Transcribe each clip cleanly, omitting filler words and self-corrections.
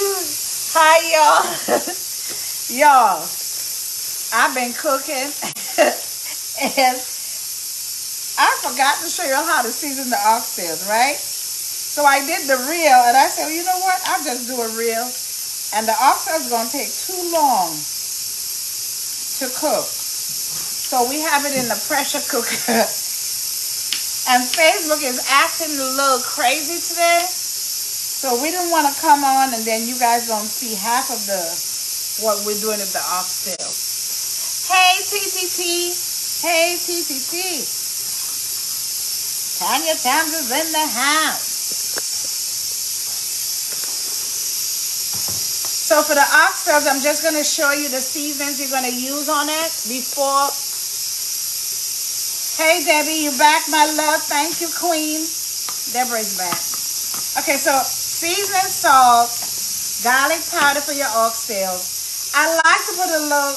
Hi, y'all. Y'all, I've been cooking and I forgot to show you how to season the oxtails, right? So I did the reel and I said, well, you know what? I'll just do a reel. And the oxtails going to take too long to cook. So we have it in the pressure cooker. And Facebook is acting a little crazy today. So we didn't want to come on and then you guys don't see half of the what we're doing with the oxtails. Hey TTT. Hey TTT. Tanya Tams is in the house. So for the oxtails, I'm just going to show you the seasonings you're going to use on it before. Hey Debbie, you back, my love. Thank you, Queen. Deborah's back. Okay, so seasoning salt, garlic powder for your oxtails. I like to put a little,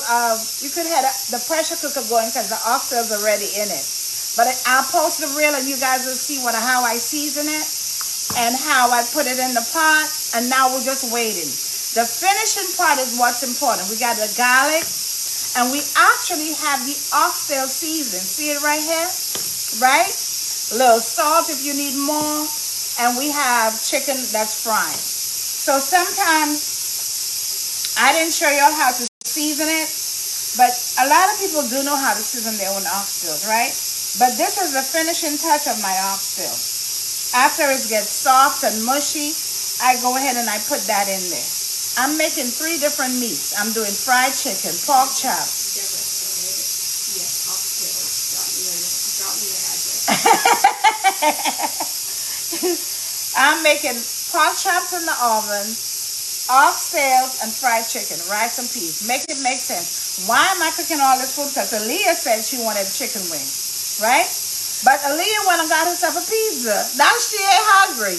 you could have the pressure cooker going because the oxtails are already in it. But I'll post the reel and you guys will see how I season it and how I put it in the pot. And now we're just waiting. The finishing part is what's important. We got the garlic and we actually have the oxtail season. See it right here? Right? A little salt if you need more. And we have chicken that's fried. So sometimes I didn't show y'all how to season it, but a lot of people do know how to season their own oxtails, right? But this is the finishing touch of my oxtail. After it gets soft and mushy, I go ahead and I put that in there. I'm making 3 different meats. I'm doing fried chicken, pork chops. Yes, oxtails. Drop me your address. I'm making pork chops in the oven, oxtails, and fried chicken, rice and peas. Make it make sense. Why am I cooking all this food? Because Aaliyah said she wanted chicken wings, right? But Aaliyah went and got herself a pizza. Now she ain't hungry.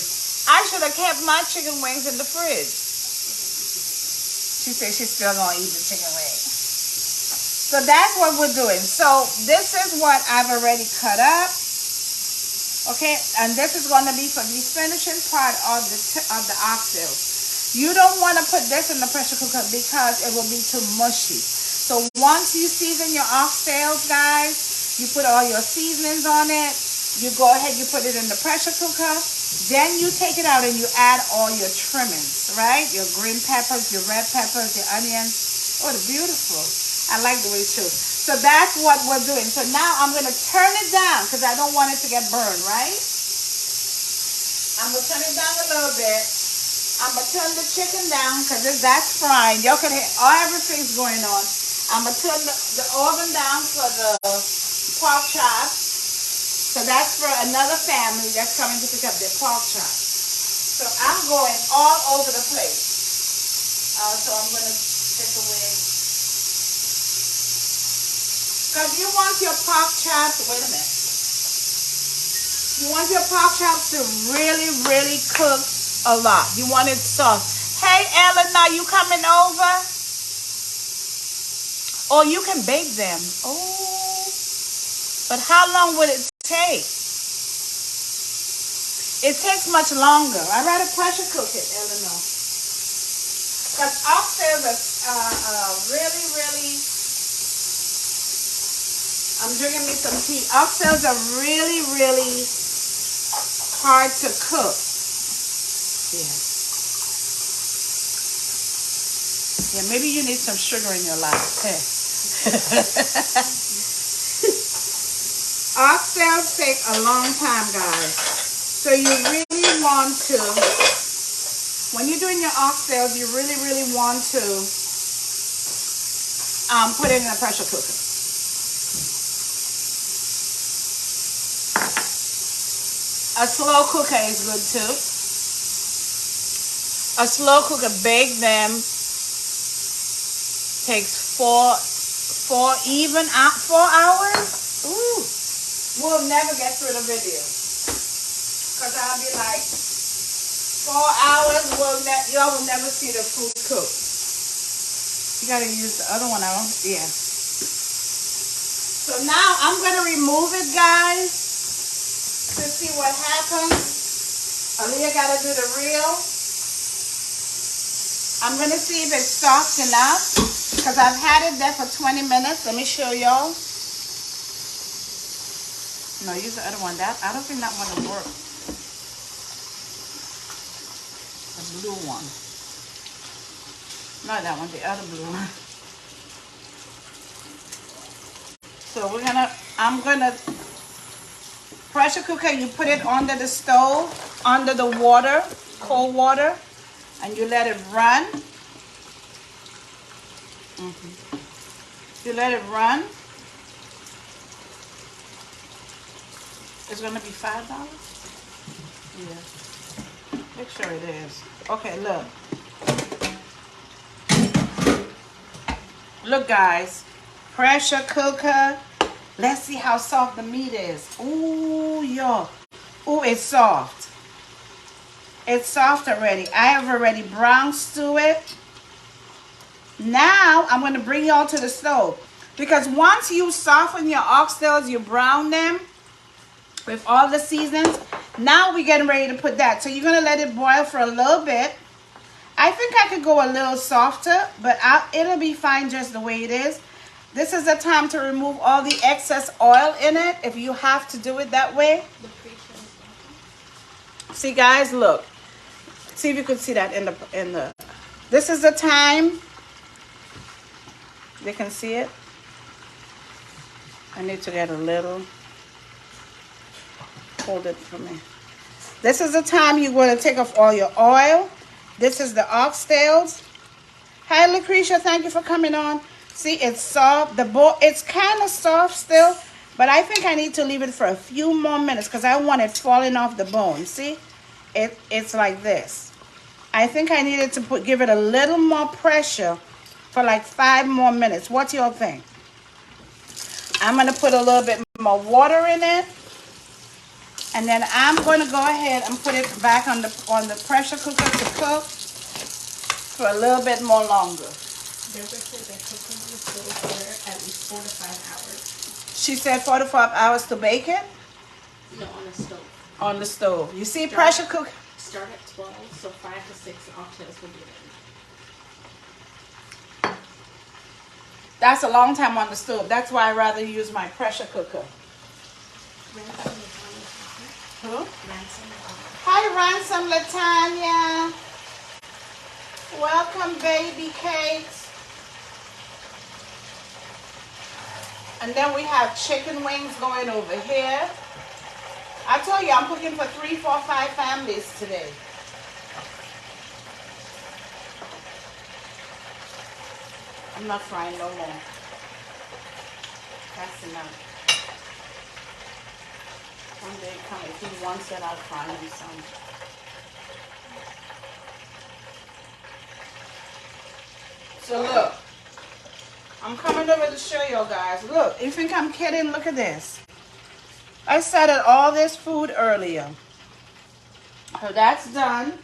I should have kept my chicken wings in the fridge. She said she's still going to eat the chicken wings. So that's what we're doing. So this is what I've already cut up. Okay, and this is going to be for the finishing part of the oxtails. You don't want to put this in the pressure cooker because it will be too mushy. So once you season your oxtails, guys, you put all your seasonings on it. You go ahead, you put it in the pressure cooker. Then you take it out and you add all your trimmings, right? Your green peppers, your red peppers, your onions. Oh, they're beautiful. I like the way it shows. So that's what we're doing. So now I'm going to turn it down because I don't want it to get burned, right? I'm going to turn it down a little bit. I'm going to turn the chicken down because that's frying. Y'all can hear everything's going on. I'm going to turn the oven down for the pork chops. So that's for another family that's coming to pick up their pork chops. So I'm going all over the place. So I'm going to take away. Because you want your pork chops, wait a minute. You want your pork chops to really, really cook a lot. You want it soft. Hey, Eleanor, you coming over? Or you can bake them. Oh. But how long would it take? It takes much longer. I'd rather pressure cook it, Eleanor. Because oxtails are really, really, I'm drinking me some tea. Oxtails are really, really hard to cook. Yeah, maybe you need some sugar in your life. Hey. Oxtails take a long time, guys. So you really want to, when you're doing your oxtails, you really, really want to put it in a pressure cooker. A slow cooker is good too. A slow cooker, bake them, takes 4 hours. Ooh. We'll never get through the video because I'll be like 4 hours. Y'all will never see the food cook. You gotta use the other one out. Yeah. So now I'm gonna remove it, guys, to see what happens. Aaliyah gotta do the reel. I'm gonna see if it's soft enough because I've had it there for 20 minutes. Let me show y'all. No, use the other one. I don't think that one will work. The blue one. Not that one, the other blue one. So I'm gonna pressure cooker, you put it under the stove, under the water, cold water, and you let it run. You let it run. It's gonna be $5? Yeah. Make sure it is. Okay, look. Look, guys. Pressure cooker. Let's see how soft the meat is. Ooh, yo. Ooh, it's soft. It's soft already. I have already brown stew it. Now, I'm going to bring y'all to the stove. Because once you soften your oxtails, you brown them with all the seasons. Now we're getting ready to put that. So you're going to let it boil for a little bit. I think I could go a little softer, but it'll be fine just the way it is. This is the time to remove all the excess oil in it, if you have to do it that way. See, guys, look. See if you can see that in the. This is the time. They can see it. I need to get a little. Hold it for me. This is the time you're going to take off all your oil. This is the oxtails. Hi, Lucretia. Thank you for coming on. See, it's soft. It's kind of soft still, but I think I need to leave it for a few more minutes because I want it falling off the bone. See, it's like this. I think I needed to give it a little more pressure for like 5 more minutes. What do y'all think? I'm going to put a little bit more water in it. And then I'm going to go ahead and put it back on the pressure cooker to cook for a little bit more longer. There's actually that cooking on the stove for at least 4 to 5 hours. She said 4 to 5 hours to bake it? No, on the stove. On the stove. You see, pressure cook. Start at 12, so 5 to 6 oxtails will be ready. That's a long time on the stove. That's why I rather use my pressure cooker. Who? Ransom. Hi, Ransom Latanya. Welcome, baby cakes. And then we have chicken wings going over here. I told you I'm cooking for 3, 4, 5 families today. I'm not frying no more. That's enough. One day come, if he wants it, I'll fry him some. So look, I'm coming over to show you guys. Look, you think I'm kidding? Look at this. I started all this food earlier. So that's done.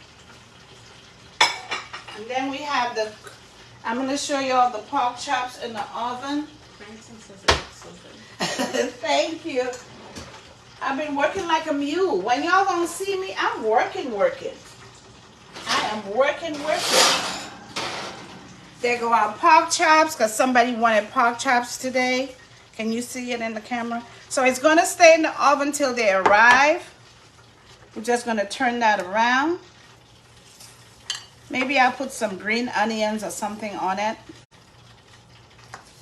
And then we have I'm going to show you all the pork chops in the oven. Ransom says it looks so good. Thank you. I've been working like a mule. When y'all gonna see me, I'm working. I am working. There go our pork chops, because somebody wanted pork chops today. Can you see it in the camera? So it's gonna stay in the oven till they arrive. We're just gonna turn that around. Maybe I'll put some green onions or something on it.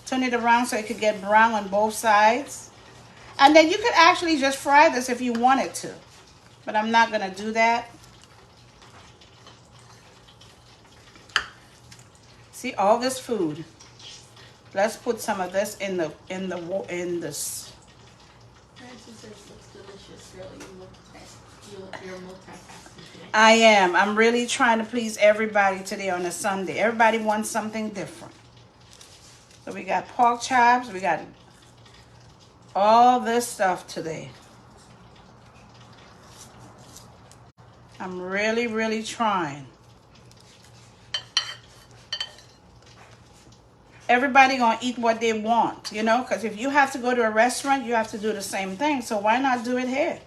Turn it around so it could get brown on both sides. And then you could actually just fry this if you wanted to. But I'm not going to do that. See all this food. Let's put some of this in this. Ransom says it looks delicious, girl. You're multitasking today. I am. I'm really trying to please everybody today on a Sunday. Everybody wants something different. So we got pork chops. We got all this stuff today. I'm really trying. Everybody gonna eat what they want, you know, because if you have to go to a restaurant, you have to do the same thing. So why not do it here?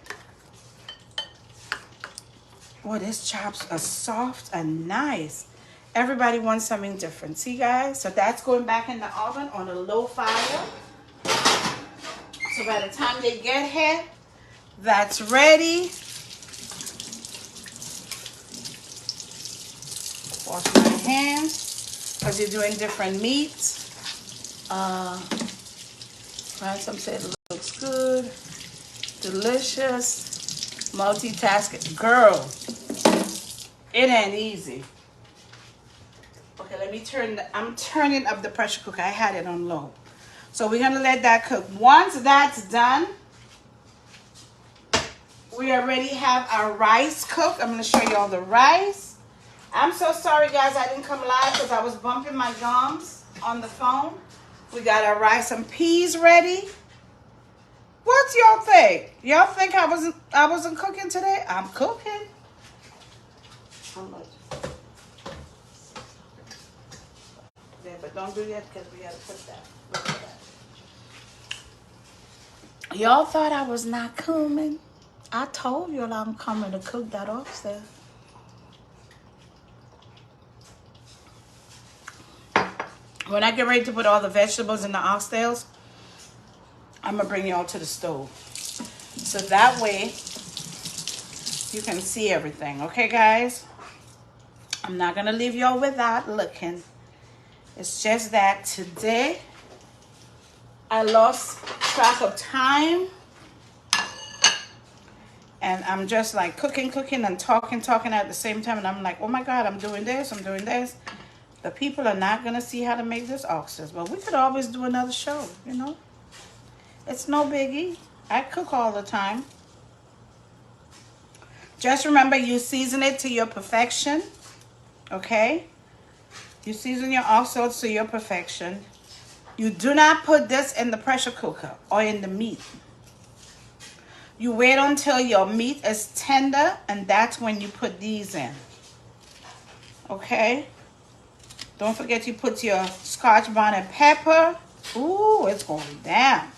Boy, these chops are soft and nice. Everybody wants something different. See, guys? So that's going back in the oven on a low fire. So by the time they get here, that's ready. Wash my hands because you're doing different meats. Ransom said it looks good, delicious, multitasking. Girl, it ain't easy. Okay, let me I'm turning up the pressure cooker. I had it on low. So we're gonna let that cook. Once that's done, we already have our rice cooked. I'm gonna show you all the rice. I'm so sorry guys, I didn't come live because I was bumping my gums on the phone. We got our rice and peas ready. What y'all think? Y'all think I wasn't cooking today? I'm cooking. How much? Yeah, but don't do that because we gotta put that. Look at that. Y'all thought I was not coming. I told y'all I'm coming to cook that oxtail. When I get ready to put all the vegetables in the oxtails, I'm gonna bring y'all to the stove. So that way you can see everything. Okay, guys? I'm not gonna leave y'all without looking. It's just that today I lost track of time. And I'm just like cooking and talking at the same time. And I'm like, oh my God, I'm doing this. The people are not going to see how to make this oxtails. But we could always do another show, you know. It's no biggie. I cook all the time. Just remember, you season it to your perfection. Okay? You season your oxtails to your perfection. You do not put this in the pressure cooker or in the meat. You wait until your meat is tender, and that's when you put these in. Okay? Don't forget you put your Scotch bonnet pepper. Ooh, it's going down.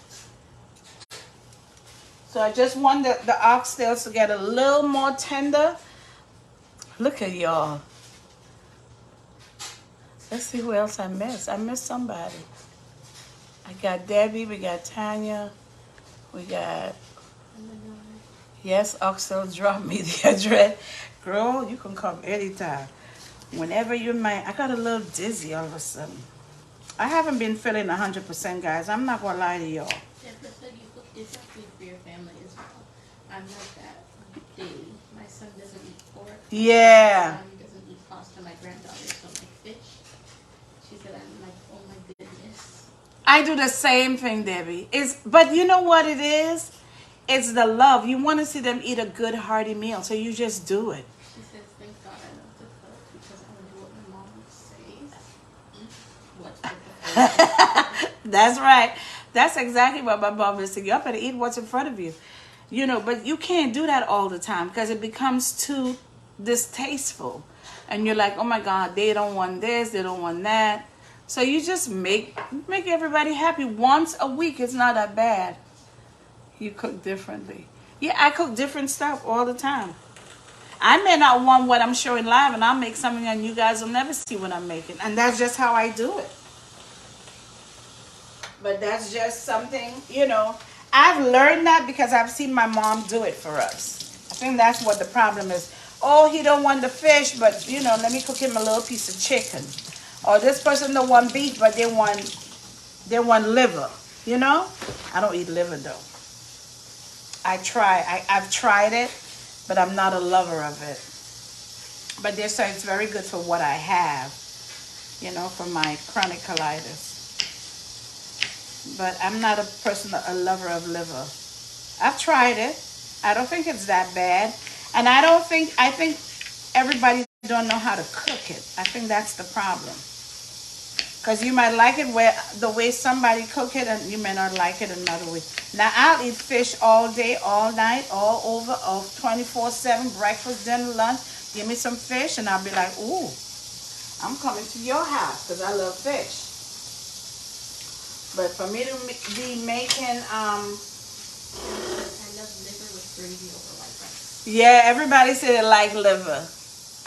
So I just want the oxtails to get a little more tender. Look at y'all. Let's see who else I missed. I missed somebody. I got Debbie. We got Tanya. We got... Yes, Oxtails, drop me the address. Girl, you can come anytime. Whenever you're mine. I got a little dizzy all of a sudden. I haven't been feeling 100%, guys. I'm not going to lie to y'all. Jennifer said you cook different food for your family as well. I'm like that daily. My son doesn't eat pork. Yeah. My son doesn't eat pasta. My granddaughter don't like fish. She said, I'm like, oh my goodness. I do the same thing, Debbie. But you know what it is? It's the love. You want to see them eat a good, hearty meal, so you just do it. She says, thank God I love to cook because I want to do what my mom says. What's That's right. That's exactly what my mom is saying. You better eat what's in front of you. You know, but you can't do that all the time because it becomes too distasteful. And you're like, oh my God, they don't want this, they don't want that. So you just make everybody happy. Once a week, it's not that bad. You cook differently. Yeah, I cook different stuff all the time. I may not want what I'm showing live, and I'll make something and you guys will never see what I'm making. And that's just how I do it. But that's just something, you know. I've learned that because I've seen my mom do it for us. I think that's what the problem is. Oh, he don't want the fish, but, you know, let me cook him a little piece of chicken. Or this person don't want beef, but they want liver. You know? I don't eat liver, though. I've tried it, but I'm not a lover of it. But they say it's very good for what I have, you know, for my chronic colitis. But I'm not a lover of liver. I've tried it. I don't think it's that bad. And I think everybody don't know how to cook it. I think that's the problem. Because you might like it the way somebody cook it, and you may not like it another way. Now, I'll eat fish all day, all night, all over, 24/7, breakfast, dinner, lunch. Give me some fish, and I'll be like, ooh, I'm coming to your house because I love fish. But for me to be making... I love liver with gravy over white rice. Yeah, everybody said they like liver.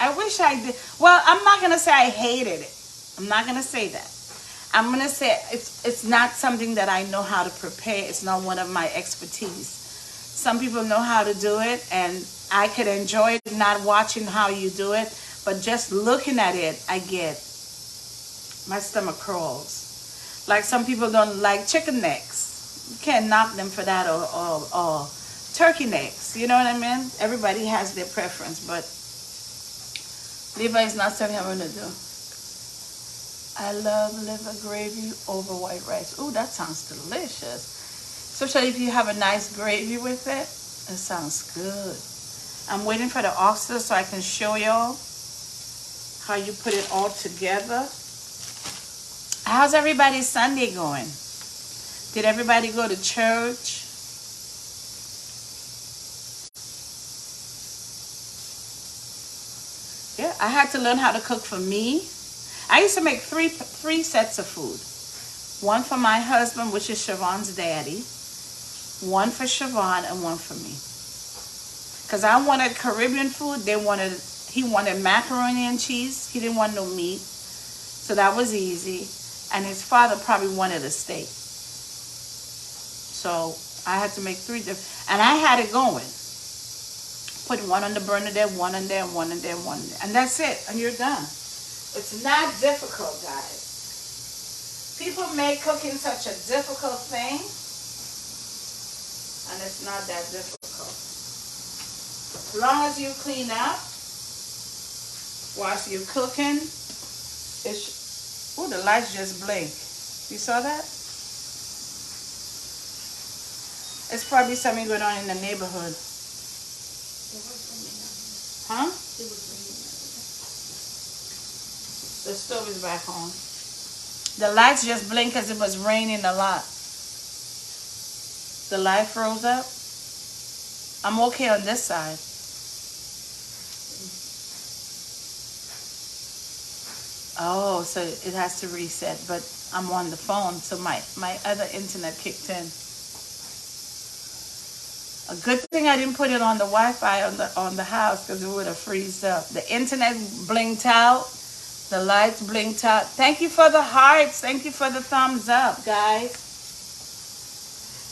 I wish I did. Well, I'm not gonna say I hated it. I'm not gonna say that. I'm gonna say it's not something that I know how to prepare. It's not one of my expertise. Some people know how to do it, and I could enjoy it not watching how you do it, but just looking at it, I get my stomach crawls. Like some people don't like chicken necks. You can't knock them for that, or turkey necks. You know what I mean? Everybody has their preference, but liver is not something I'm gonna do. I love liver gravy over white rice. Ooh, that sounds delicious. Especially if you have a nice gravy with it. It sounds good. I'm waiting for the oxtails so I can show y'all how you put it all together. How's everybody's Sunday going? Did everybody go to church? Yeah, I had to learn how to cook for me. I used to make three sets of food. One for my husband, which is Siobhan's daddy. One for Siobhan and one for me. Because I wanted Caribbean food. He wanted macaroni and cheese. He didn't want no meat. So that was easy. And his father probably wanted a steak. So I had to make three different. And I had it going. Put one on the burner there, one on there, one on there, one on there. And that's it. And you're done. It's not difficult, guys. People make cooking such a difficult thing, and it's not that difficult. As long as you clean up whilst you're cooking, oh, the lights just blink. You saw that? It's probably something going on in the neighborhood. Huh? The stove is back on. The lights just blinked because it was raining a lot. The light froze up. I'm okay on this side. Oh, so it has to reset, but I'm on the phone, so my other internet kicked in. A good thing I didn't put it on the Wi-Fi on the house, because it would have freezed up. The internet blinked out. The lights blinked out. Thank you for the hearts. Thank you for the thumbs up, guys.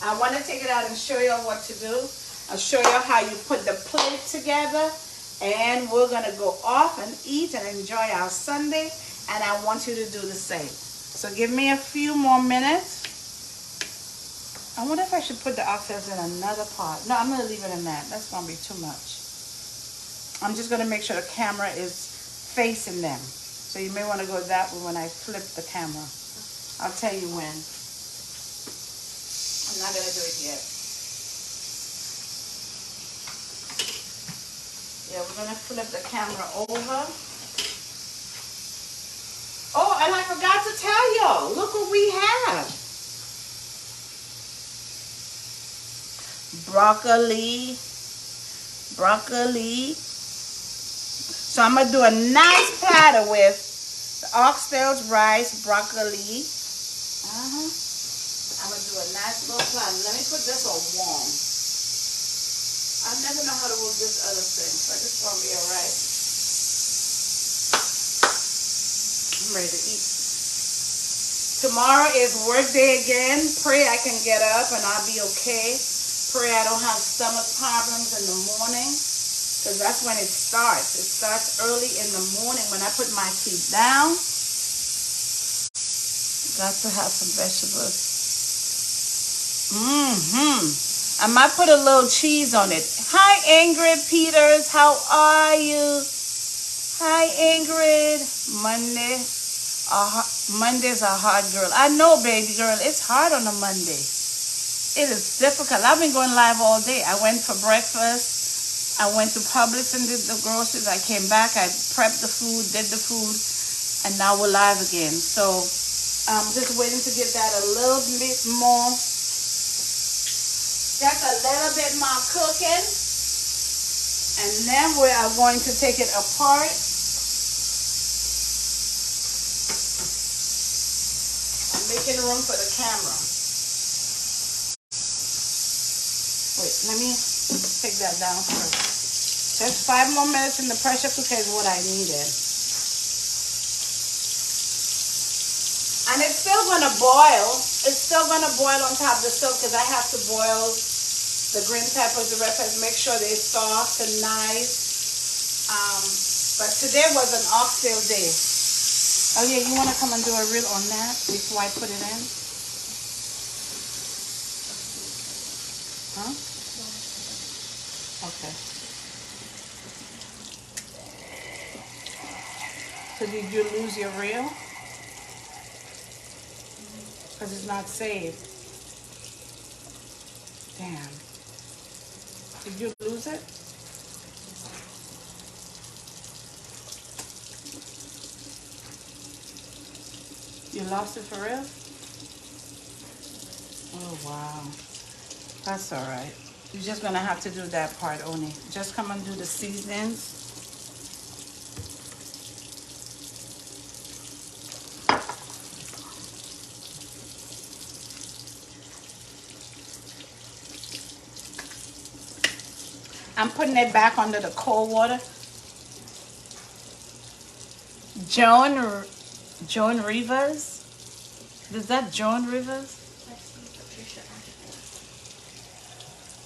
I want to take it out and show you what to do. I'll show you how you put the plate together. And we're going to go off and eat and enjoy our Sunday. And I want you to do the same. So give me a few more minutes. I wonder if I should put the oxtails in another pot. No, I'm going to leave it in that. That's going to be too much. I'm just going to make sure the camera is facing them. So you may want to go that way when I flip the camera. I'll tell you when. I'm not going to do it yet. Yeah, we're going to flip the camera over. Oh, and I forgot to tell y'all. Look what we have. Broccoli. So I'm going to do a nice platter with the oxtails, rice, broccoli. I'm going to do a nice little platter. Let me put this on warm. I never know how to work this other thing, but this is going to be all right. I'm ready to eat. Tomorrow is work day again. Pray I can get up and I'll be okay. Pray I don't have stomach problems in the morning, because that's when it starts. It starts early in the morning when I put my feet down. Got to have some vegetables. I might put a little cheese on it. Hi, Ingrid Peters. How are you? Hi, Ingrid. Monday's a hard girl. I know, baby girl. It's hard on a Monday. It is difficult. I've been going live all day. I went for breakfast. I went to Publix and did the groceries. I came back. I prepped the food, did the food, and now we're live again. So I'm just waiting to get that a little bit more, just a little bit more cooking. And then we are going to take it apart. I'm making room for the camera. Wait, let me take that down first. Just 5 more minutes in the pressure cooker is what I needed. And it's still gonna boil. It's still gonna boil on top of the stove because I have to boil the green peppers, the red peppers, make sure they're soft and nice. But today was an oxtail day. Oh yeah, you wanna come and do a reel on that before I put it in? Huh? Okay. So did you lose your reel? Because it's not saved. Damn. Did you lose it? You lost it for real? Oh, wow. That's all right. You're just going to have to do that part only. Just come and do the seasonings. I'm putting it back under the cold water. Joan Rivers? Is that Joan Rivers? I see Patricia.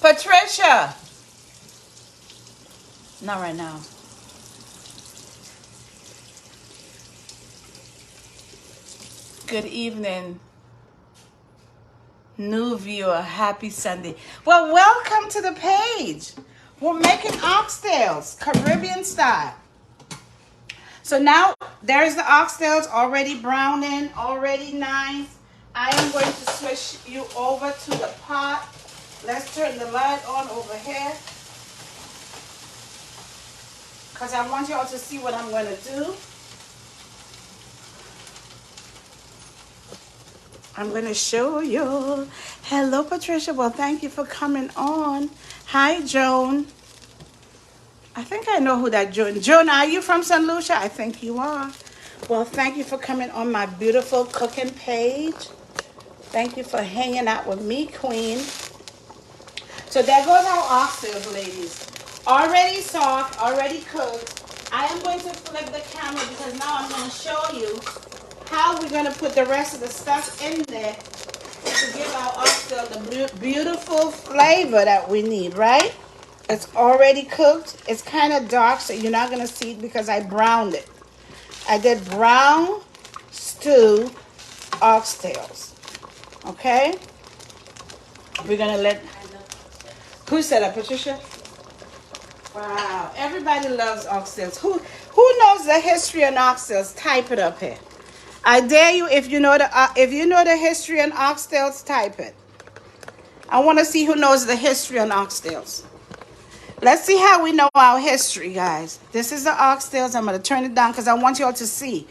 Patricia! Not right now. Good evening, new viewer. Happy Sunday. Well, welcome to the page. We're making oxtails, Caribbean style. So now there's the oxtails already browning, already nice. I am going to switch you over to the pot. Let's turn the light on over here, because I want y'all to see what I'm going to do. I'm going to show you. Hello, Patricia. Well, thank you for coming on. Hi, Joan. I think I know who that Joan. Joan, are you from St. Lucia? I think you are. Well, thank you for coming on my beautiful cooking page. Thank you for hanging out with me, Queen. So there goes our oxtails, ladies. Already soft, already cooked. I am going to flip the camera because now I'm going to show you how we're going to put the rest of the stuff in there to give our oxtail the beautiful flavor that we need, right? It's already cooked. It's kind of dark, so you're not going to see it because I browned it. I did brown stew oxtails. Okay? We're going to let... Who said that, Patricia? Wow. Everybody loves oxtails. Who knows the history on oxtails? Type it up here. I dare you, if you know the history on oxtails, type it. I want to see who knows the history on oxtails. Let's see how we know our history, guys. This is the oxtails. I'm going to turn it down because I want y'all to see.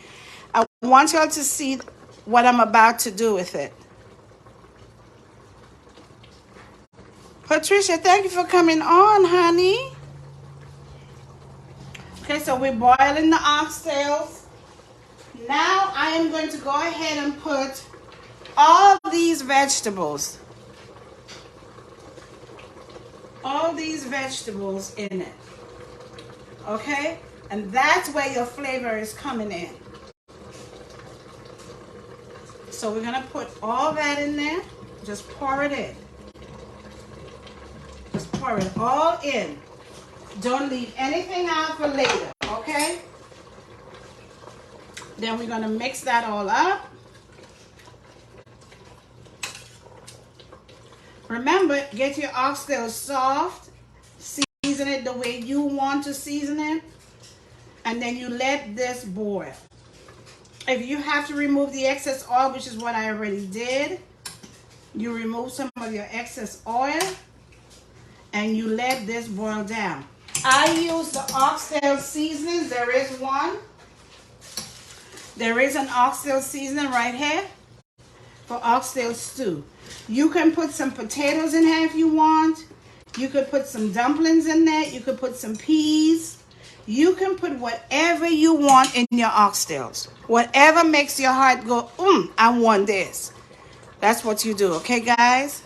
I want y'all to see what I'm about to do with it. Patricia, thank you for coming on, honey. Okay, so we're boiling the oxtails. Now I am going to go ahead and put all these vegetables. All these vegetables in it. Okay? And that's where your flavor is coming in. So we're going to put all that in there. Just pour it in. Just pour it all in. Don't leave anything out for later. Okay? Then we're going to mix that all up. Remember, get your oxtail soft. Season it the way you want to season it. And then you let this boil. If you have to remove the excess oil, which is what I already did, you remove some of your excess oil and you let this boil down. I use the oxtail seasoning. There is one. There is an oxtail seasoning right here for oxtail stew. You can put some potatoes in here if you want. You could put some dumplings in there. You could put some peas. You can put whatever you want in your oxtails. Whatever makes your heart go, I want this. That's what you do, okay, guys?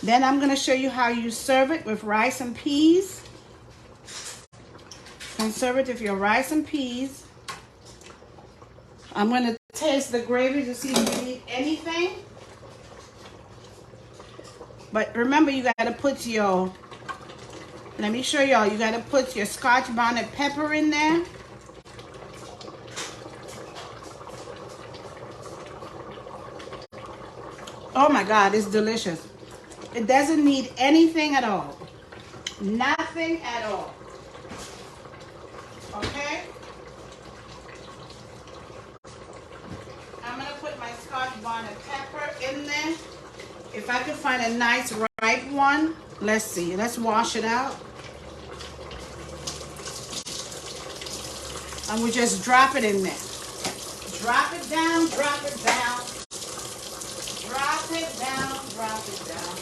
Then I'm going to show you how you serve it with rice and peas. and serve it with your rice and peas. I'm going to taste the gravy to see if you need anything. But remember, you got to put your, let me show y'all, you got to put your Scotch bonnet pepper in there. Oh my God, it's delicious. It doesn't need anything at all. Nothing at all. Okay? I'm going to put my Scotch bonnet pepper in there. If I can find a nice ripe one, let's see. Let's wash it out. And we just drop it in there. Drop it down, drop it down. Drop it down, drop it down.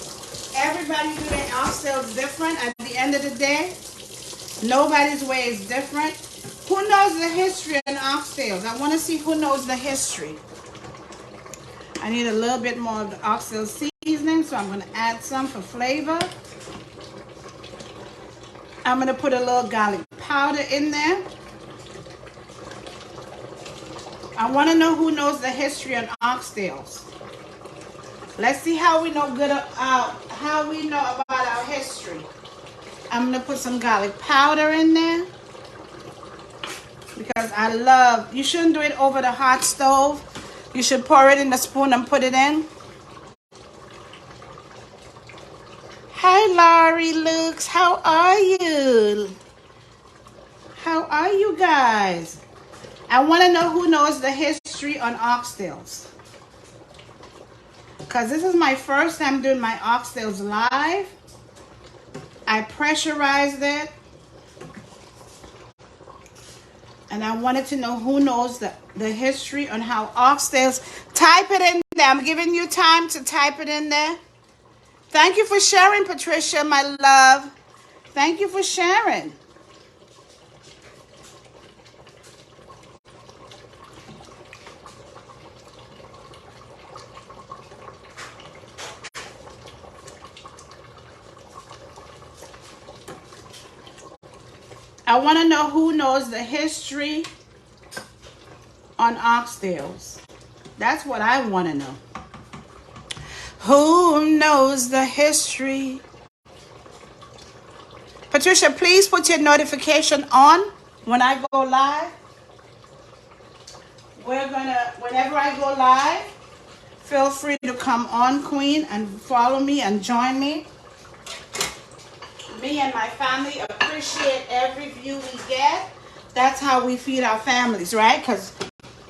Everybody do their oxtails different at the end of the day. Nobody's way is different. Who knows the history of oxtails? I want to see who knows the history. I need a little bit more of the oxtail seasoning, so I'm going to add some for flavor. I'm going to put a little garlic powder in there. I want to know who knows the history of oxtails. Let's see how we know how we know about our history. I'm going to put some garlic powder in there because I love, you shouldn't do it over the hot stove. You should pour it in the spoon and put it in. Hi, Laurie, Lux. How are you? How are you guys? I want to know who knows the history on oxtails. Because this is my first time doing my oxtails live. I pressurized it. And I wanted to know who knows the history on how oxtails. Type it in there. I'm giving you time to type it in there. Thank you for sharing, Patricia, my love. Thank you for sharing. I want to know who knows the history on oxtails. That's what I want to know. Who knows the history? Patricia, please put your notification on when I go live. Whenever I go live, feel free to come on, Queen, and follow me and join me. Me and my family appreciate every view we get. That's how we feed our families, right? Because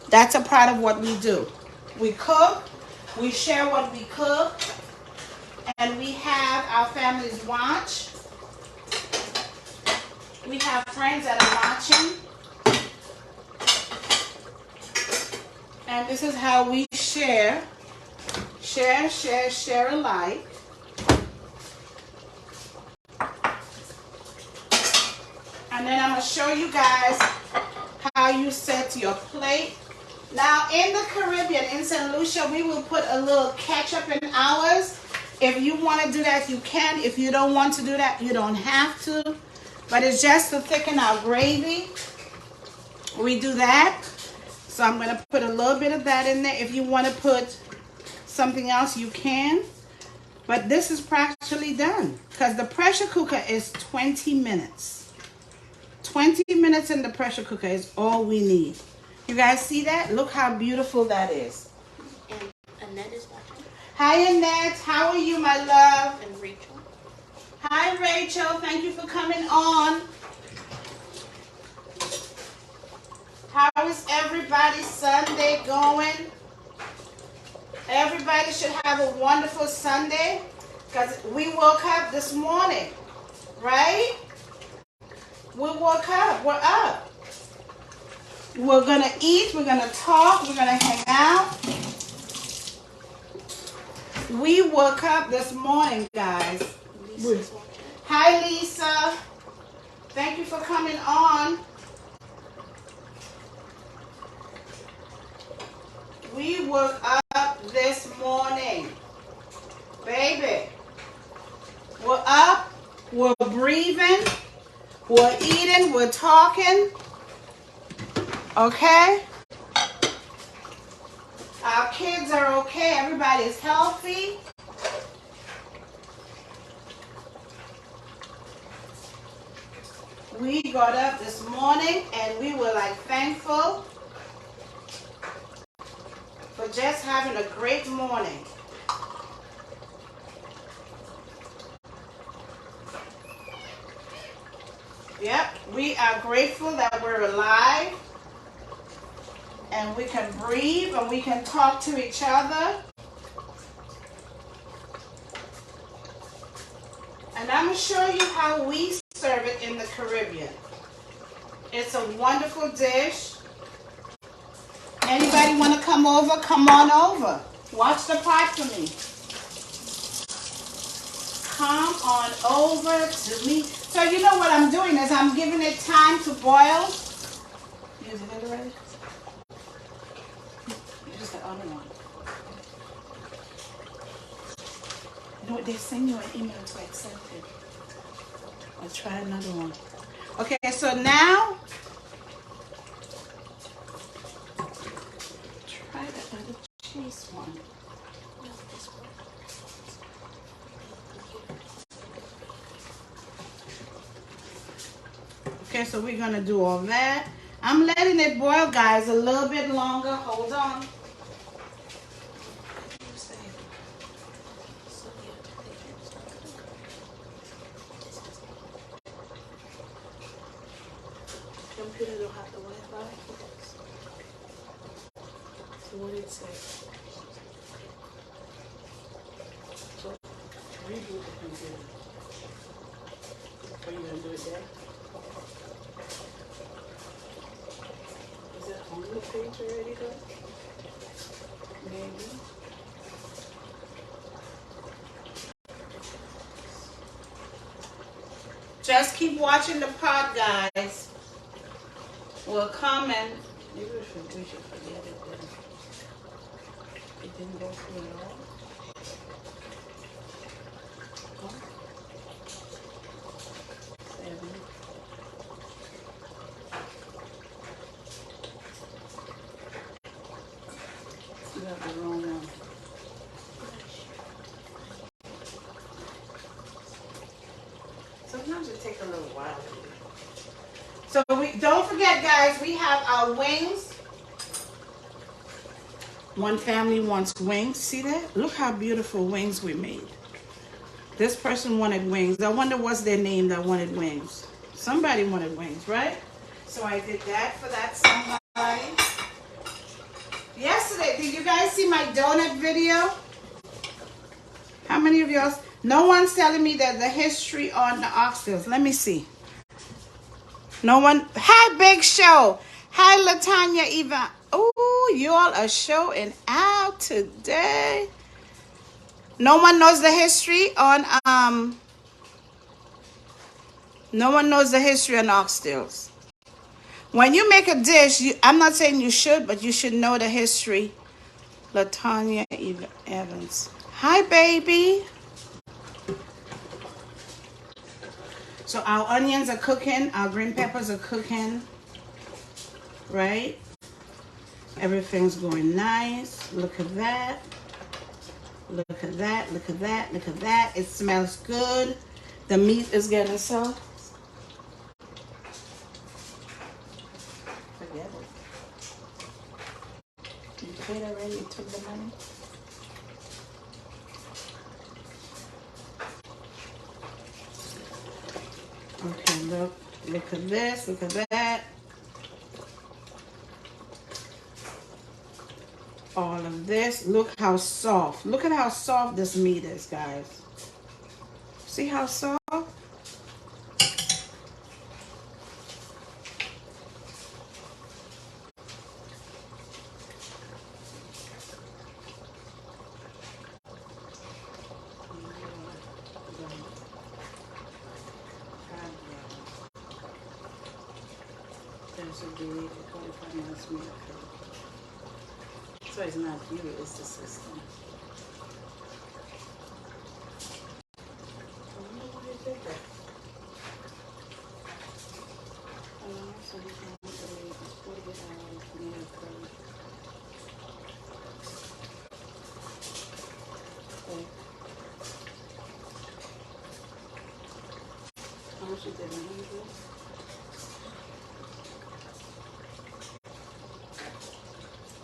that's a part of what we do. We cook, we share what we cook, and we have our families watch. We have friends that are watching. And this is how we share alike. And then I'm going to show you guys how you set your plate. Now, in the Caribbean, in St. Lucia, we will put a little ketchup in ours. If you want to do that, you can. If you don't want to do that, you don't have to. But it's just to thicken our gravy. We do that. So I'm going to put a little bit of that in there. If you want to put something else, you can. But this is practically done because the pressure cooker is 20 minutes. 20 minutes in the pressure cooker is all we need. You guys see that? Look how beautiful that is. And Annette is watching. Hi, Annette. How are you, my love? And Rachel. Hi, Rachel. Thank you for coming on. How is everybody's Sunday going? Everybody should have a wonderful Sunday because we woke up this morning, right? We woke up. We're up. We're going to eat. We're going to talk. We're going to hang out. We woke up this morning, guys. Hi, Lisa. Thank you for coming on. We woke up this morning. Baby. We're up. We're breathing. We're eating cooking, we're talking. Okay? Our kids are okay. Everybody is healthy. We got up this morning and we were like thankful for just having a great morning. Yep, we are grateful that we're alive and we can breathe and we can talk to each other. And I'm going to show you how we serve it in the Caribbean. It's a wonderful dish. Anybody want to come over? Come on over. Watch the pot for me. Come on over to me. So you know what I'm doing is I'm giving it time to boil. Use it already? Use the other one. You know what? They send you an email to accept it. I'll try another one. Okay, so now try the other cheese one. Okay, so we're gonna do all that. I'm letting it boil, guys, a little bit longer. Hold on. Computer don't have the Wi-Fi. So what did it say? So reboot the computer. Are you gonna do it there? Is it on the page already though? Maybe. Just keep watching the pot, guys. We'll come and maybe we should forget it then. It didn't go through at all. Oh. 7. You have the wrong one. Sometimes it takes a little while. So we don't forget, guys, we have our wings. One family wants wings. See that? Look how beautiful wings we made. This person wanted wings. I wonder what's their name that wanted wings. Somebody wanted wings, right? So I did that for that somebody. Yesterday, did you guys see my donut video? How many of y'all? No one's telling me that the history on the oxtails. Let me see. No one. Hi, Big Show. Hi, Latanya Eva. Oh, you all are showing out today. No one knows the history on no one knows the history on oxtails. When you make a dish, I'm not saying you should, but you should know the history. Latanya Eva Evans. Hi, baby. So our onions are cooking, our green peppers are cooking, right? Everything's going nice. Look at that. Look at that, look at that, look at that. It smells good. The meat is getting soft. Forget it. You paid already, you took the money. Okay, look at this, look at that. All of this. Look how soft. Look at how soft this meat is, guys. See how soft? So it's not you, it's the system. I wonder why it did that. brush it then.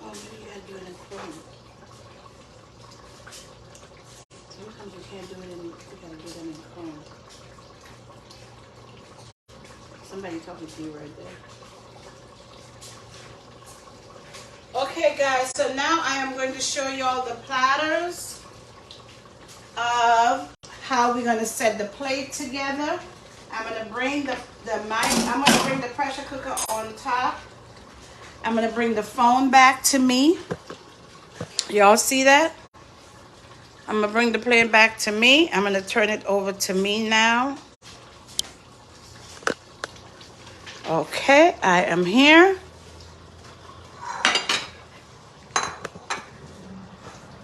Oh, maybe you gotta do it in Chrome. Sometimes you can't do it in, you gotta do them in Chrome. Somebody talking to you right there. Okay, guys, so now I am going to show you all the platters of how we're going to set the plate together. I'm going to bring the mic, I'm going to bring the pressure cooker on top. I'm going to bring the phone back to me. Y'all see that? I'm going to bring the plate back to me. I'm going to turn it over to me now. Okay, I am here.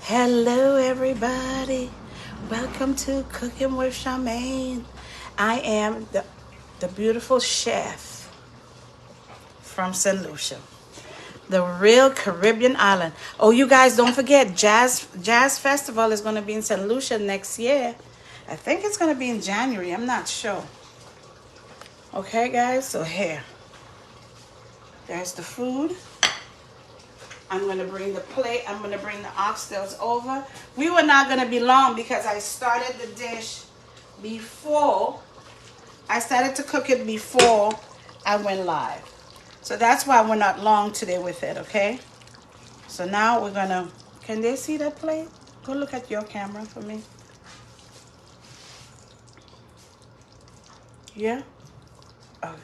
Hello, everybody. Welcome to Cooking with Charmaine. I am the beautiful chef from St. Lucia, the real Caribbean island. Oh, you guys don't forget, Jazz Festival is going to be in St. Lucia next year. I think it's going to be in January. I'm not sure. Okay, guys, so here. There's the food. I'm going to bring the plate. I'm going to bring the oxtails over. We were not going to be long because I started the dish before. I started to cook it before I went live. So that's why we're not long today with it, okay? So now we're going to, can they see that plate? Go look at your camera for me. Yeah? Oh.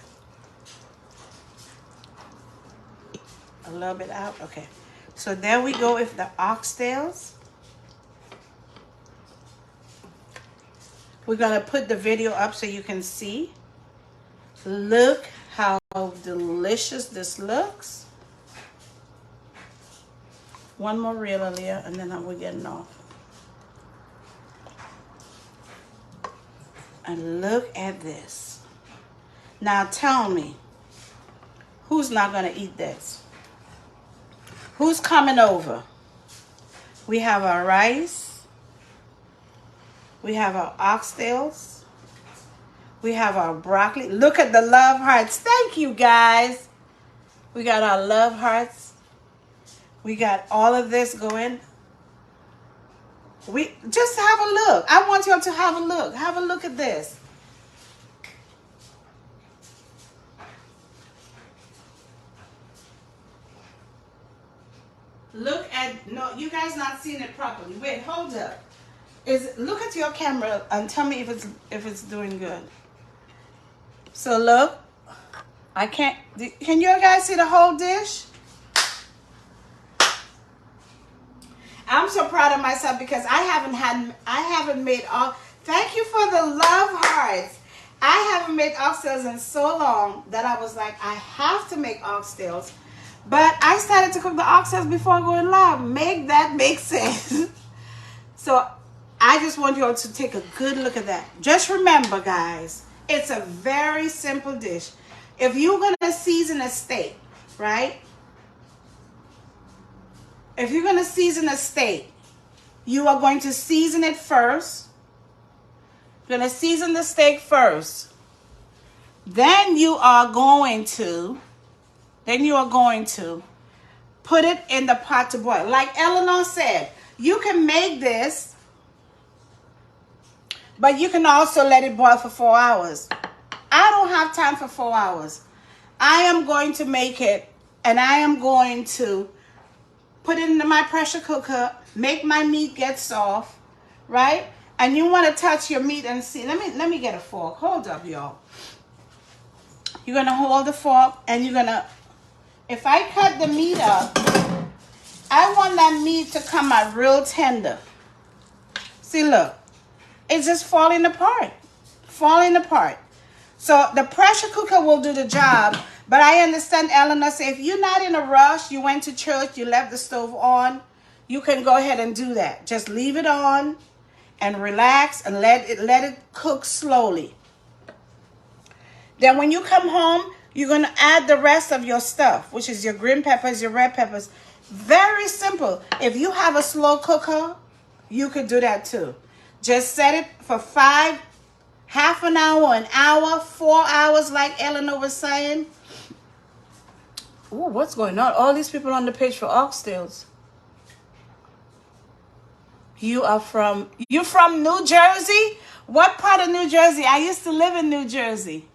A little bit out? Okay. So there we go with the oxtails. We're going to put the video up so you can see. Look how delicious this looks. One more reel, Aaliyah, and then we're getting off. And look at this. Now tell me, who's not going to eat this? Who's coming over? We have our rice. We have our oxtails. We have our broccoli. Look at the love hearts. Thank you, guys. We got our love hearts. We got all of this going. We just have a look. I want y'all to have a look. Have a look at this. Look at, no, you guys not seeing it properly. Wait, hold up. Look at your camera and tell me if it's doing good. So look, I can't, can you guys see the whole dish? I'm so proud of myself because I haven't made all, thank you for the love hearts. I haven't made oxtails in so long that I was like, I have to make oxtails. But I started to cook the oxtails before going live. Make that make sense. So I just want you all to take a good look at that. Just remember, guys, it's a very simple dish. If you're going to season a steak, right? If you're going to season a steak, you are going to season it first. You're going to season the steak first. Then you are going to put it in the pot to boil. Like Eleanor said, you can make this, but you can also let it boil for 4 hours. I don't have time for 4 hours. I am going to make it, and I am going to put it into my pressure cooker, make my meat get soft, right? And you want to touch your meat and see. Let me get a fork. Hold up, y'all. You're going to hold the fork, and you're going to, if I cut the meat up, I want that meat to come out real tender. See, look. It's just falling apart. Falling apart. So the pressure cooker will do the job. But I understand Eleanor say if you're not in a rush, you went to church, you left the stove on, you can go ahead and do that. Just leave it on and relax and let it cook slowly. Then when you come home, you're going to add the rest of your stuff, which is your green peppers, your red peppers. Very simple. If you have a slow cooker, you could do that too. Just set it for 5 Half an hour, 4 hours, like Eleanor was saying. Ooh, what's going on? All these people on the page for Oxtails. You're from New Jersey? What part of New Jersey? I used to live in New Jersey.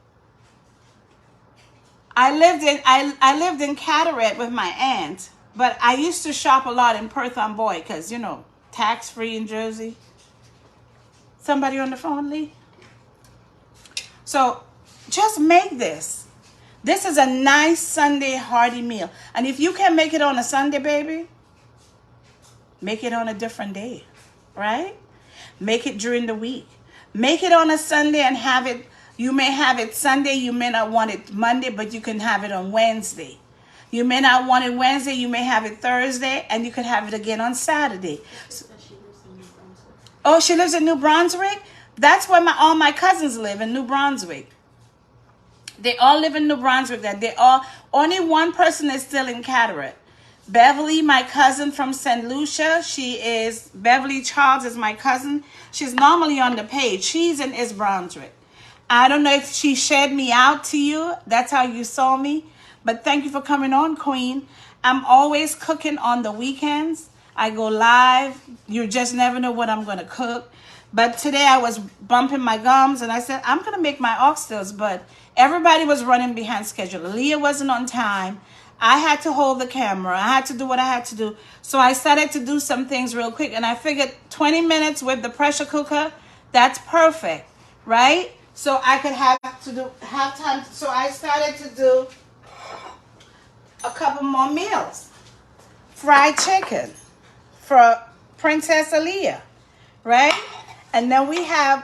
I lived in Cataract with my aunt, but I used to shop a lot in Perth on Boy because, you know, tax free in Jersey. Somebody on the phone, Lee? So just make this. This is a nice Sunday hearty meal. And if you can make it on a Sunday, baby, make it on a different day, right? Make it during the week. Make it on a Sunday and have it. You may have it Sunday. You may not want it Monday, but you can have it on Wednesday. You may not want it Wednesday. You may have it Thursday, and you could have it again on Saturday. Oh, she lives in New Brunswick? That's where all my cousins live, in New Brunswick. They all live in New Brunswick. Only one person is still in Cataract. Beverly, my cousin from St. Lucia, Beverly Charles is my cousin. She's normally on the page. She's in East Brunswick. I don't know if she shared me out to you. That's how you saw me. But thank you for coming on, Queen. I'm always cooking on the weekends. I go live. You just never know what I'm going to cook. But today I was bumping my gums and I said, I'm going to make my oxtails. But everybody was running behind schedule. Leah wasn't on time. I had to hold the camera. I had to do what I had to do. So I started to do some things real quick. And I figured 20 minutes with the pressure cooker, that's perfect, right? So I could have time. So I started to do a couple more meals. Fried chicken for Princess Aaliyah, right? And then we have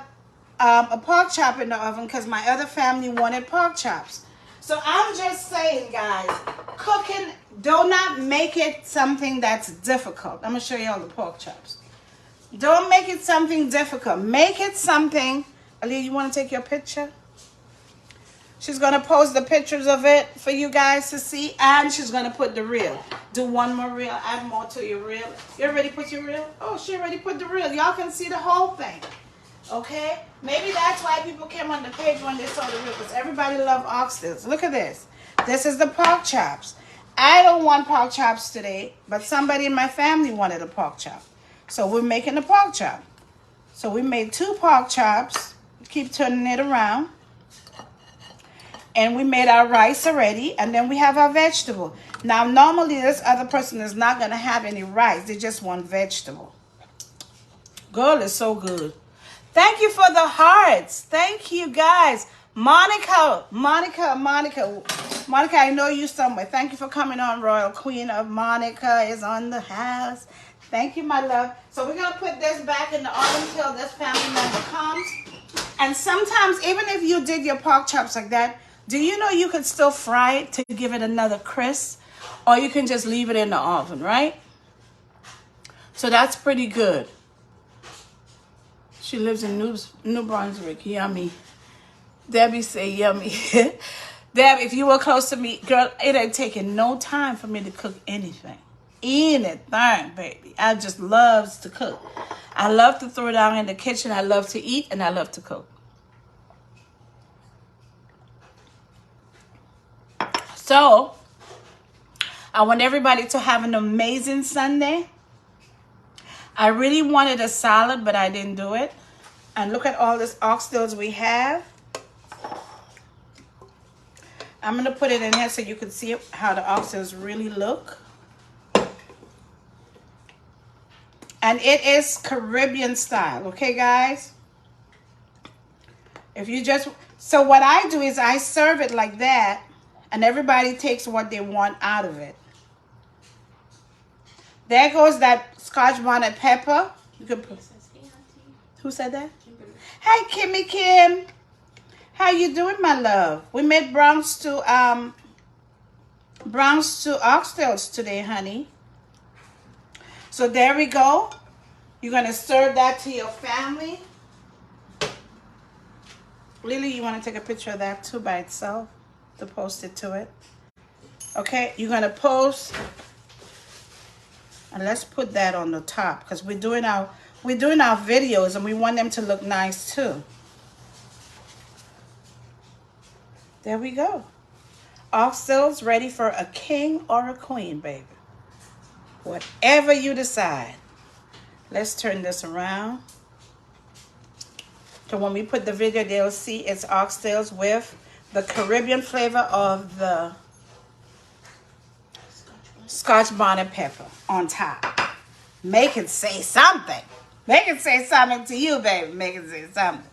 a pork chop in the oven because my other family wanted pork chops. So I'm just saying, guys, cooking, do not make it something that's difficult. I'm going to show you all the pork chops. Don't make it something difficult. Make it something. Aaliyah, you want to take your picture? She's going to post the pictures of it for you guys to see. And she's going to put the reel. Do one more reel. Add more to your reel. You already put your reel? Oh, she already put the reel. Y'all can see the whole thing. Okay? Maybe that's why people came on the page when they saw the reel. Because everybody loves oxtails. Look at this. This is the pork chops. I don't want pork chops today. But somebody in my family wanted a pork chop. So we're making a pork chop. So we made 2 pork chops. Keep turning it around. And we made our rice already. And then we have our vegetable. Now, normally this other person is not going to have any rice. They just want vegetable. Girl, it's so good. Thank you for the hearts. Thank you, guys. Monica, I know you somewhere. Thank you for coming on. Royal Queen of Monica is on the house. Thank you, my love. So we're going to put this back in the oven until this family member comes. And sometimes, even if you did your pork chops like that, do you know you could still fry it to give it another crisp? Or you can just leave it in the oven, right? So that's pretty good. She lives in New Brunswick. Yummy. Debbie say yummy. Deb, if you were close to me, girl, it ain't taking no time for me to cook anything. Anything, baby. I just loves to cook. I love to throw down in the kitchen. I love to eat and I love to cook. So, I want everybody to have an amazing Sunday. I really wanted a salad, but I didn't do it. And look at all this oxtails we have. I'm going to put it in here so you can see how the oxtails really look. And it is Caribbean style, okay, guys? So what I do is I serve it like that, and everybody takes what they want out of it. There goes that Scotch bonnet pepper. You can put. Who said that? Hey, Kimmy Kim. How you doing, my love? We made brown stew oxtails today, honey. So there we go. You're going to serve that to your family. Lily, you want to take a picture of that too by itself to post it to it? Okay, you're going to post. And let's put that on the top because we're doing our videos and we want them to look nice too. There we go. Oxtails ready for a king or a queen, baby. Whatever you decide. Let's turn this around. So when we put the video, they'll see it's oxtails with the Caribbean flavor of the Scotch bonnet pepper on top. Make it say something. Make it say something to you, baby. Make it say something.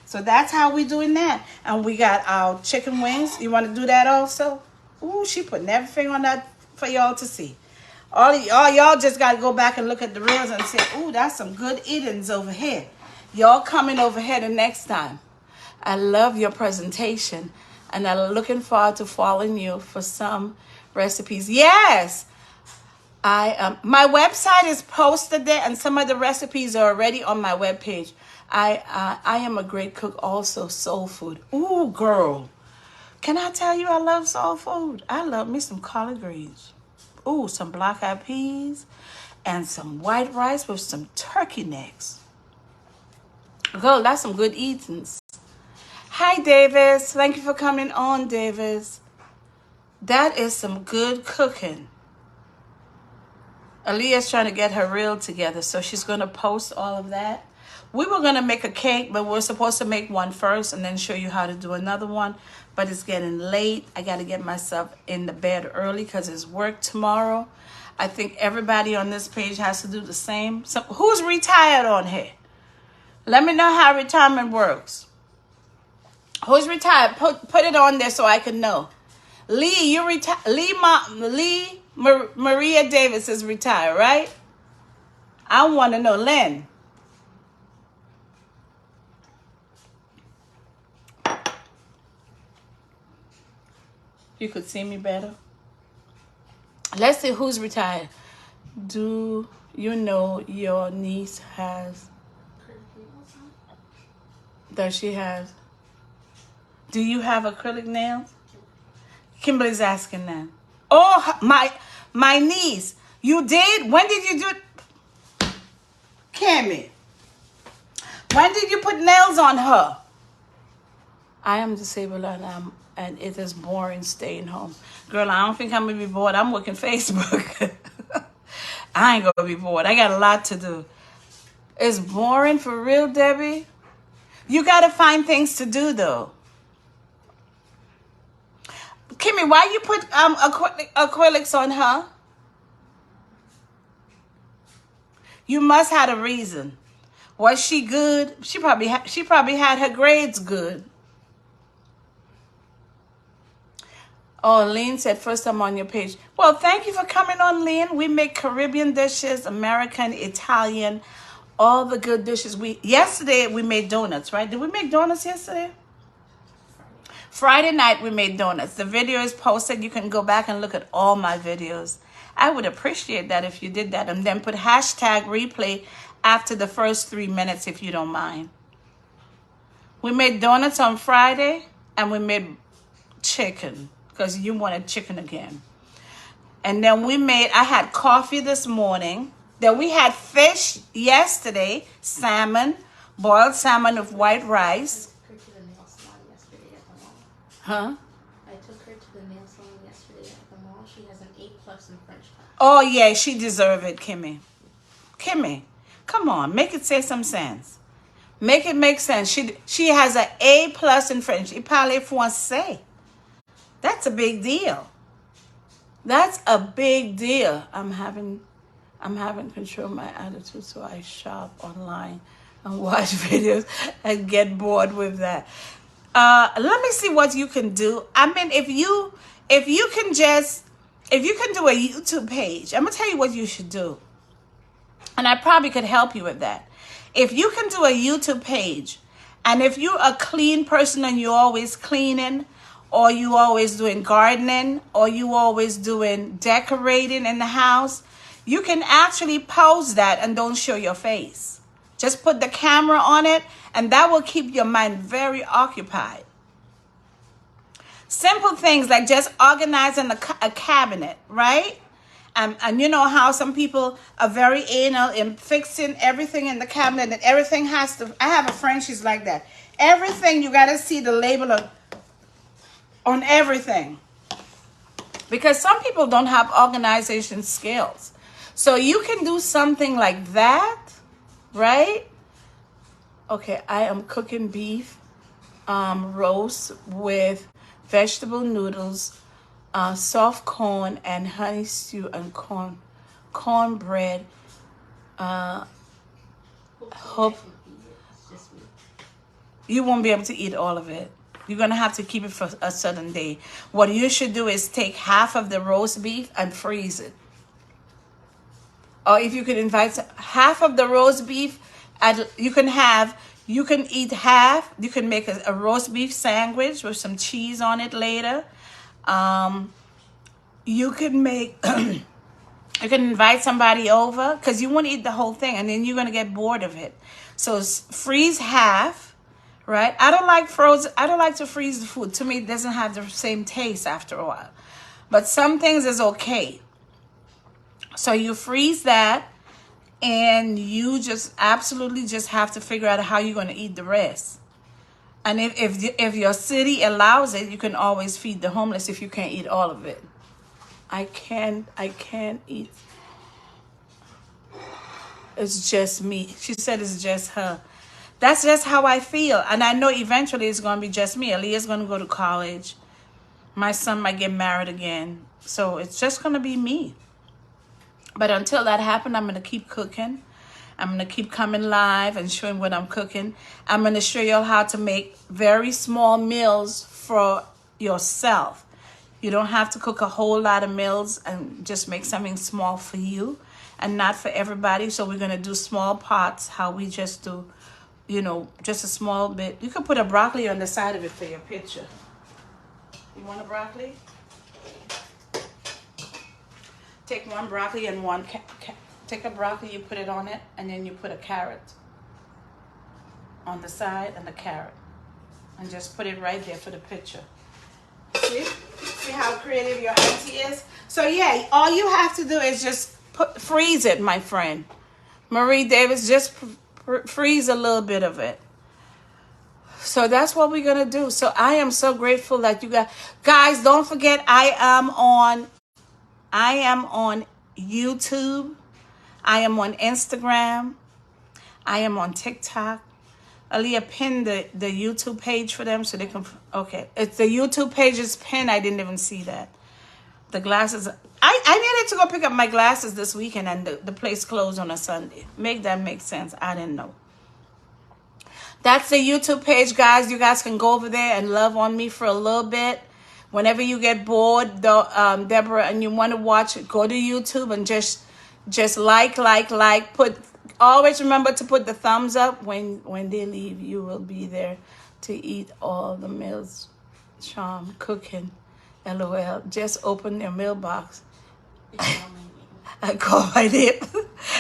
So that's how we doing that. And we got our chicken wings. You want to do that also? Ooh, she putting everything on that for y'all to see. All y'all just got to go back and look at the reels and say, ooh, that's some good eatings over here. Y'all coming over here the next time. I love your presentation. And I'm looking forward to following you for some recipes. Yes. My website is posted there, and some of the recipes are already on my webpage. I am a great cook also, soul food. Ooh, girl. Can I tell you I love soul food? I love me some collard greens. Ooh, some black-eyed peas and some white rice with some turkey necks. Girl, that's some good eatings. Hi, Davis. Thank you for coming on, Davis. That is some good cooking. Aaliyah's trying to get her reel together, so she's going to post all of that. We were going to make a cake, but we're supposed to make one first and then show you how to do another one. But it's getting late. I got to get myself in the bed early because it's work tomorrow. I think everybody on this page has to do the same. So who's retired on here? Let me know how retirement works. Who's retired? Put it on there so I can know. Lee, you retired. Maria Davis is retired, right? I want to know. Lynn. You could see me better. Let's see who's retired. Do you know your niece has? Does she have? Do you have acrylic nails? Kimberly's asking that. Oh, my niece. You did? When did you do it? Kimmy. When did you put nails on her? I am disabled and it is boring staying home. Girl, I don't think I'm going to be bored. I'm working Facebook. I ain't going to be bored. I got a lot to do. It's boring for real, Debbie. You got to find things to do, though. Kimmy, why you put acrylics on her? You must have a reason. Was she good? She probably had her grades good. Oh, Lean said, first time on your page. Well, thank you for coming on, Lean. We make Caribbean dishes, American, Italian, all the good dishes. Yesterday, we made donuts, right? Did we make donuts yesterday? Friday night, we made donuts. The video is posted. You can go back and look at all my videos. I would appreciate that if you did that. And then put hashtag replay after the first 3 minutes, if you don't mind. We made donuts on Friday, and we made chicken, because you wanted chicken again. And then I had coffee this morning. Then we had fish yesterday, salmon, boiled salmon with white rice. I took her to the nail salon yesterday at the mall. Huh? I took her to the nail salon yesterday at the mall. She has an A+ in French cut. Oh, yeah, she deserved it, Kimmy. Kimmy, come on, make it say some sense. Make it make sense. She has an A+ in French. Il parle français. That's a big deal. That's a big deal. I'm having control of my attitude, so I shop online and watch videos and get bored with that. Let me see what you can do. I mean, if you can do a YouTube page, I'm gonna tell you what you should do. And I probably could help you with that. If you can do a YouTube page, and if you're a clean person and you're always cleaning, or you always doing gardening, or you always doing decorating in the house, you can actually post that and don't show your face. Just put the camera on it, and that will keep your mind very occupied. Simple things like just organizing a cabinet, right? And you know how some people are very anal in fixing everything in the cabinet, and everything has to, I have a friend, she's like that. Everything you got to see the label on everything. Because some people don't have organization skills. So you can do something like that, right? Okay, I am cooking beef roast with vegetable noodles, soft corn, and honey stew and cornbread. Hope you won't be able to eat all of it. You're going to have to keep it for a certain day. What you should do is take half of the roast beef and freeze it. Or if you could invite half of the roast beef, you can eat half. You can make a roast beef sandwich with some cheese on it later. You can make, you can invite somebody over because you want to eat the whole thing and then you're going to get bored of it. So freeze half, right? I don't like to freeze the food. To me, it doesn't have the same taste after a while. But some things is okay. So you freeze that and you just absolutely just have to figure out how you're going to eat the rest. And if your city allows it, you can always feed the homeless if you can't eat all of it. I can't eat. It's just me. She said it's just her. That's just how I feel. And I know eventually it's going to be just me. Aaliyah's going to go to college. My son might get married again. So it's just going to be me. But until that happens, I'm going to keep cooking. I'm going to keep coming live and showing what I'm cooking. I'm going to show y'all how to make very small meals for yourself. You don't have to cook a whole lot of meals and just make something small for you and not for everybody. So we're going to do small pots, how we just do, just a small bit. You can put a broccoli on the side of it for your picture. You want a broccoli? Take one broccoli and take a broccoli, you put it on it, and then you put a carrot on the side and the carrot. And just put it right there for the picture. See how creative your auntie is? So yeah, all you have to do is just freeze it, my friend. Marie Davis, just freeze a little bit of it. So that's what we're going to do. So I am so grateful that you guys, don't forget, I am on YouTube. I am on Instagram. I am on TikTok. Aaliyah pinned the YouTube page for them so they can, okay. It's the YouTube page is pinned. I didn't even see that. The glasses, I needed to go pick up my glasses this weekend and the place closed on a Sunday. Make that make sense. I didn't know. That's the YouTube page, guys. You guys can go over there and love on me for a little bit. Whenever you get bored, Deborah, and you want to watch it, go to YouTube and just like. Always remember to put the thumbs up when they leave. You will be there to eat all the meals. Charm cooking, LOL. Just open your mailbox. I call my name.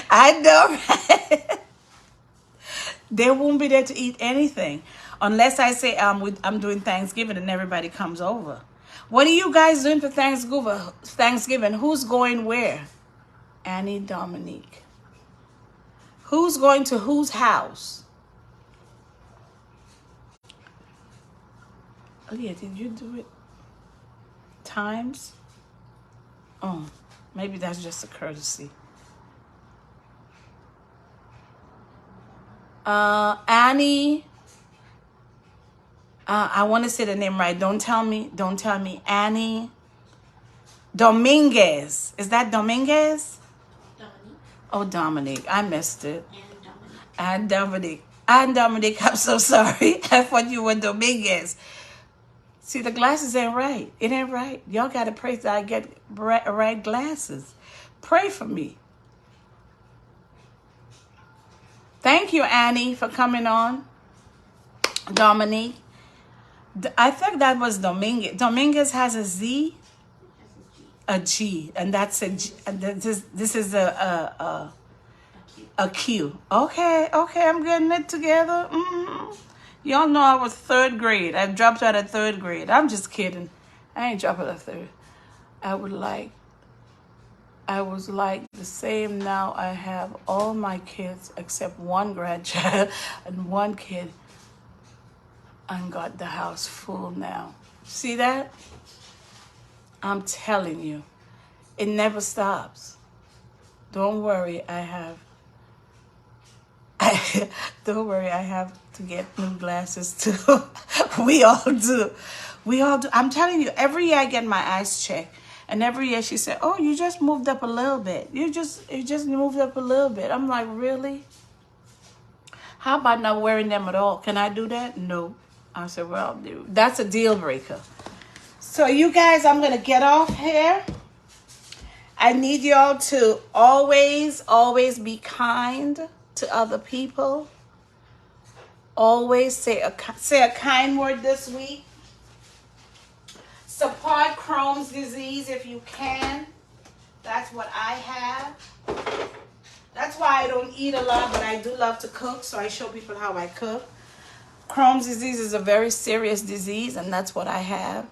I know, right? They won't be there to eat anything unless I say I'm doing Thanksgiving and everybody comes over. What are you guys doing for Thanksgiving? Who's going where? Annie Dominique. Who's going to whose house? Aaliyah, did you do it? Times? Oh, maybe that's just a courtesy. Annie. I want to say the name right. Don't tell me. Annie Dominguez. Is that Dominguez? Dominique. Oh, Dominique. I missed it. And Dominique. And Dominique, I'm so sorry. I thought you were Dominguez. See, the glasses ain't right. It ain't right. Y'all got to pray that I get right glasses. Pray for me. Thank you, Annie, for coming on. Dominique. I think that was Dominguez. Dominguez has a Z, a G, and that's a G. And this is a Q. Okay, I'm getting it together. Y'all know I was third grade. I dropped out of third grade. I'm just kidding. I ain't dropped out of third. I was like the same now. I have all my kids except one grandchild and one kid and got the house full now. See that? I'm telling you, it never stops. Don't worry, don't worry, I have to get new glasses too. We all do. We all do. I'm telling you, every year I get my eyes checked. And every year she said, "Oh, you just moved up a little bit. You just moved up a little bit." I'm like, "Really? How about not wearing them at all? Can I do that?" No. I said, "Well, dude, that's a deal breaker." So you guys, I'm gonna get off here. I need y'all to always, always be kind to other people. Always say a kind word this week. Support Crohn's disease if you can. That's what I have. That's why I don't eat a lot, but I do love to cook, so I show people how I cook. Crohn's disease is a very serious disease, and that's what I have.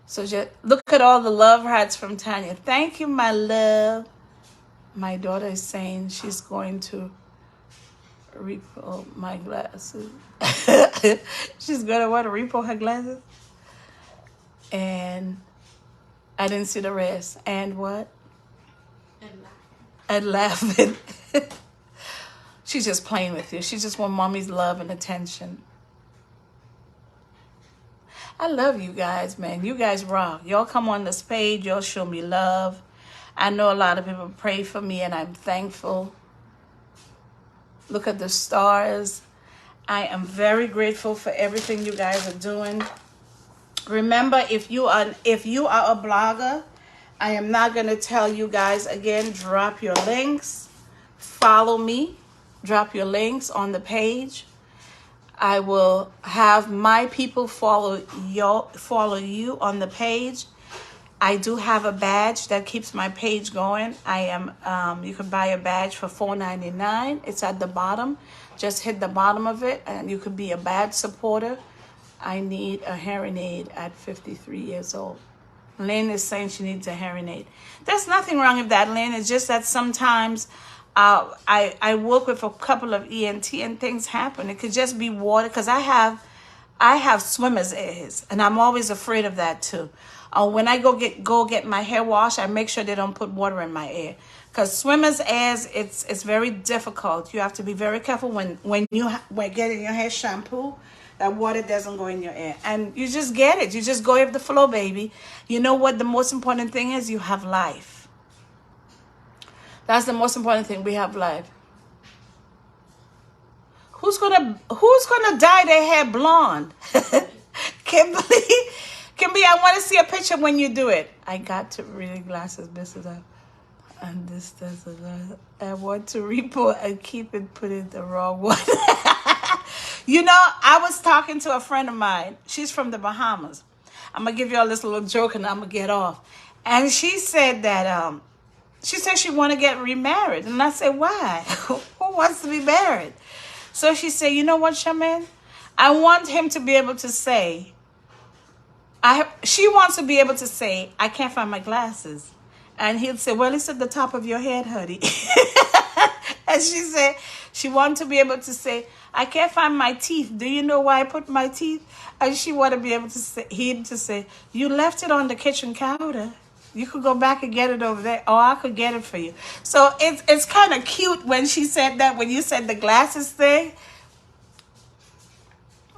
So just look at all the love hearts from Tanya. Thank you, my love. My daughter is saying she's going to repo my glasses. She's going to want to repo her glasses. And I didn't see the rest. And what? And laughing. She's just playing with you. She just wants mommy's love and attention. I love you guys, man. You guys rock. Y'all come on this page. Y'all show me love. I know a lot of people pray for me, and I'm thankful. Look at the stars. I am very grateful for everything you guys are doing. Remember, if you are a blogger, I am not going to tell you guys again, drop your links. Follow me. Drop your links on the page. I will have my people follow you on the page. I do have a badge that keeps my page going. I am. You can buy a badge for $4.99. It's at the bottom. Just hit the bottom of it, and you could be a badge supporter. I need a hearing aid at 53 years old. Lynn is saying she needs a hearing aid. There's nothing wrong with that, Lynn. It's just that sometimes I work with a couple of ENT and things happen. It could just be water, because I have swimmer's ears, and I'm always afraid of that too. When I go get my hair washed, I make sure they don't put water in my ear, because swimmer's ears, it's very difficult. You have to be very careful when getting your hair shampoo, that water doesn't go in your ear, and you just get it. You just go with the flow, baby. You know what the most important thing is? You have life. That's the most important thing. We have life. Who's gonna dye their hair blonde? Kimberly, I want to see a picture when you do it. I got to really glasses messed up, and this does a lot. I want to report and keep it, put it the wrong one. You know, I was talking to a friend of mine. She's from the Bahamas. I'm gonna give you all this little joke, and I'm gonna get off. And she said that she want to get remarried, and I said, why? Who wants to be married? So she said, you know what, Shaman? I want him to be able to say, she wants to be able to say, I can't find my glasses. And he'll say, well, it's at the top of your head, honey. And she said, she wanted to be able to say, I can't find my teeth. Do you know why I put my teeth? And she wanted to be able to say, him to say, you left it on the kitchen counter. You could go back and get it over there, or I could get it for you. So it's kind of cute when she said that, when you said the glasses thing.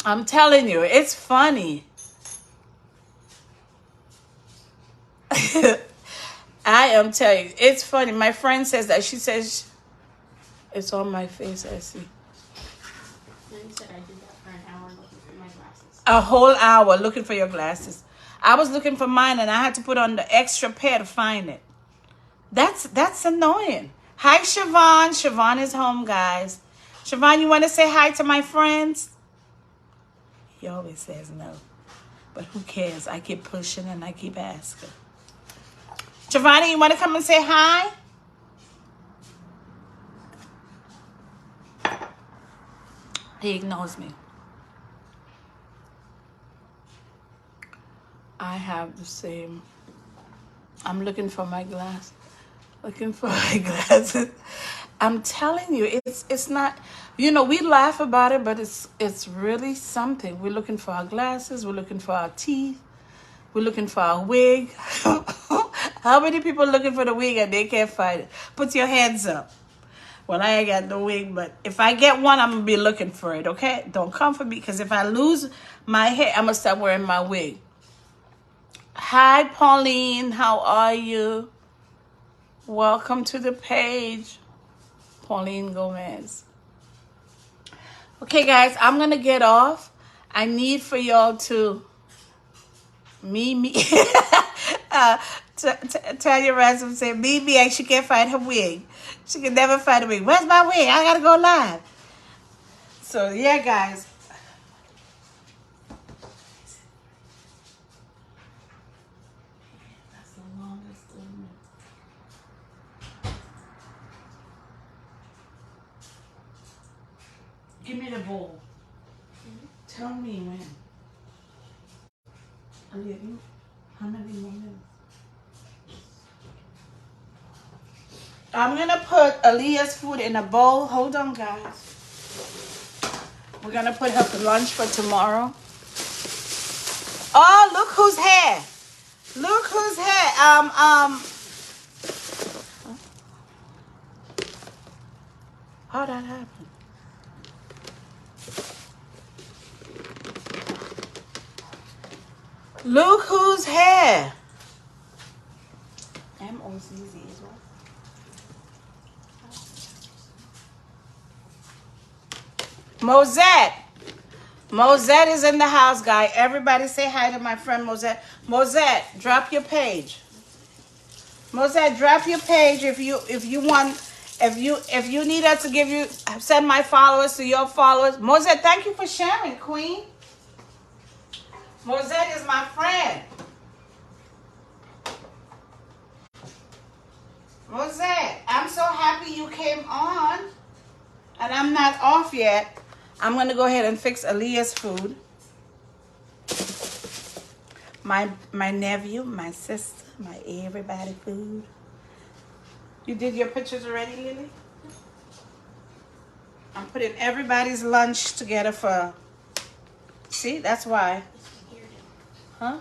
I'm telling you, it's funny. I am telling you, it's funny. My friend says that. She says, it's on my face, I see. You said I did that for an hour looking for my glasses. A whole hour looking for your glasses. I was looking for mine, and I had to put on the extra pair to find it. That's annoying. Hi, Siobhan. Siobhan is home, guys. Siobhan, you want to say hi to my friends? He always says no. But who cares? I keep pushing and I keep asking. Giovanni, you want to come and say hi? He ignores me. I have the same. I'm looking for my glass. Looking for my glasses. I'm telling you, it's not, we laugh about it, but it's really something. We're looking for our glasses. We're looking for our teeth. We're looking for a wig. How many people looking for the wig and they can't find it? Put your hands up. Well, I ain't got no wig, but if I get one, I'm going to be looking for it, okay? Don't come for me, because if I lose my hair, I'm going to start wearing my wig. Hi, Pauline. How are you? Welcome to the page. Pauline Gomez. Okay, guys, I'm going to get off. I need for y'all to... tell your ransom, say, me, and she can't find her wig. She can never find a wig. Where's my wig? I gotta go live. So, yeah, guys. That's the longest one. Give me the bowl. Tell me when. How many more minutes? I'm gonna put Aaliyah's food in a bowl. Hold on, guys. We're gonna put her lunch for tomorrow. Oh, look who's here! Look who's here! How'd that happen? Look who's here! M-O-Z-Z as well. Mosette. Mosette is in the house, guy. Everybody say hi to my friend Mosette. Mosette, drop your page. Mosette, drop your page if you need us to give you, send my followers to your followers. Mosette, thank you for sharing, Queen. Mosette is my friend. Mosette, I'm so happy you came on. And I'm not off yet. I'm going to go ahead and fix Aaliyah's food. My nephew, my sister, my everybody food. You did your pictures already, Lily? I'm putting everybody's lunch together for... See, that's why. Huh?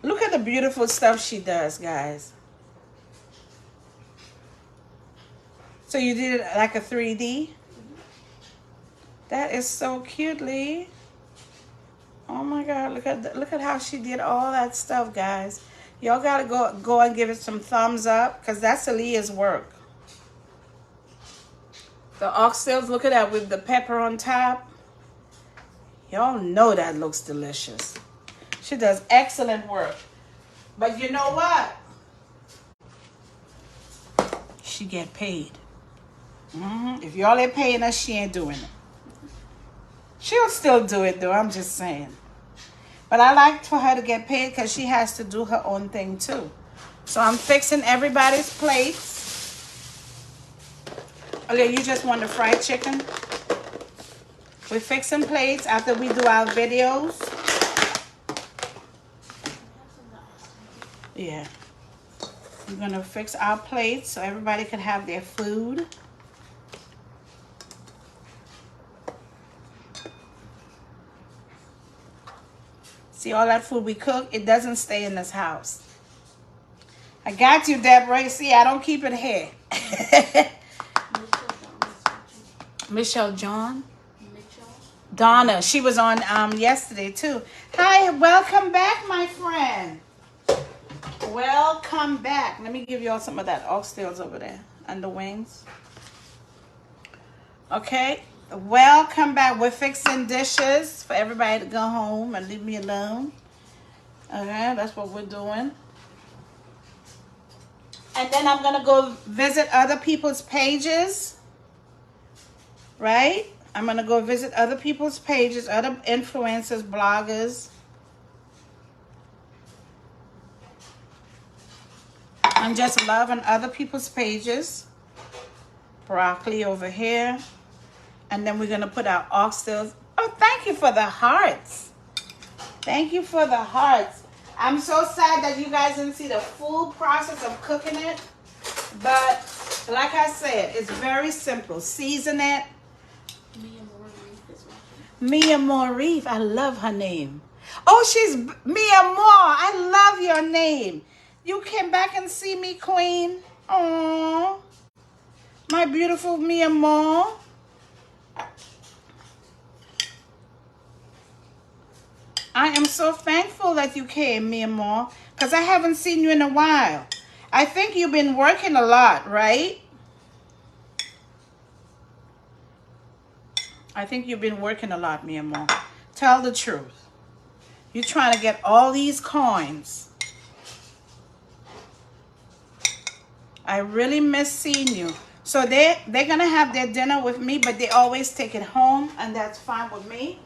Look at the beautiful stuff she does, guys. So you did it like a 3D? That is so cute, Lee. Oh my God, look at how she did all that stuff, guys. Y'all gotta go and give it some thumbs up, because that's Aaliyah's work. The oxtails, look at that with the pepper on top. Y'all know that looks delicious. She does excellent work. But you know what? She get paid. If y'all ain't paying us, she ain't doing it. She'll still do it, though. I'm just saying. But I like for her to get paid because she has to do her own thing, too. So I'm fixing everybody's plates. Okay, you just want the fried chicken? We're fixing plates after we do our videos. Yeah. We're going to fix our plates so everybody can have their food. See all that food we cook? It doesn't stay in this house. I got you, Deborah. See, I don't keep it here. Michelle John? Donna. She was on yesterday, too. Hi, welcome back, my friend. Welcome back. Let me give you all some of that oxtails over there and the wings. Okay. Welcome back. We're fixing dishes for everybody to go home and leave me alone. Okay, that's what we're doing. And then I'm going to go visit other people's pages. Right? I'm going to go visit other people's pages, other influencers, bloggers. I'm just loving other people's pages. Broccoli over here. And then we're going to put our oxtails. Oh, thank you for the hearts. Thank you for the hearts. I'm so sad that you guys didn't see the full process of cooking it. But like I said, it's very simple. Season it. Mia Moreef. I love her name. Oh, she's Mia Moore. I love your name. You came back and see me, Queen. Oh, my beautiful Mia Moore. I am so thankful that you came, Mia Moore, because I haven't seen you in a while. I think you've been working a lot, right? I think you've been working a lot, Mia Moore. Tell the truth. You're trying to get all these coins. I really miss seeing you. So they're going to have their dinner with me, but they always take it home, and that's fine with me.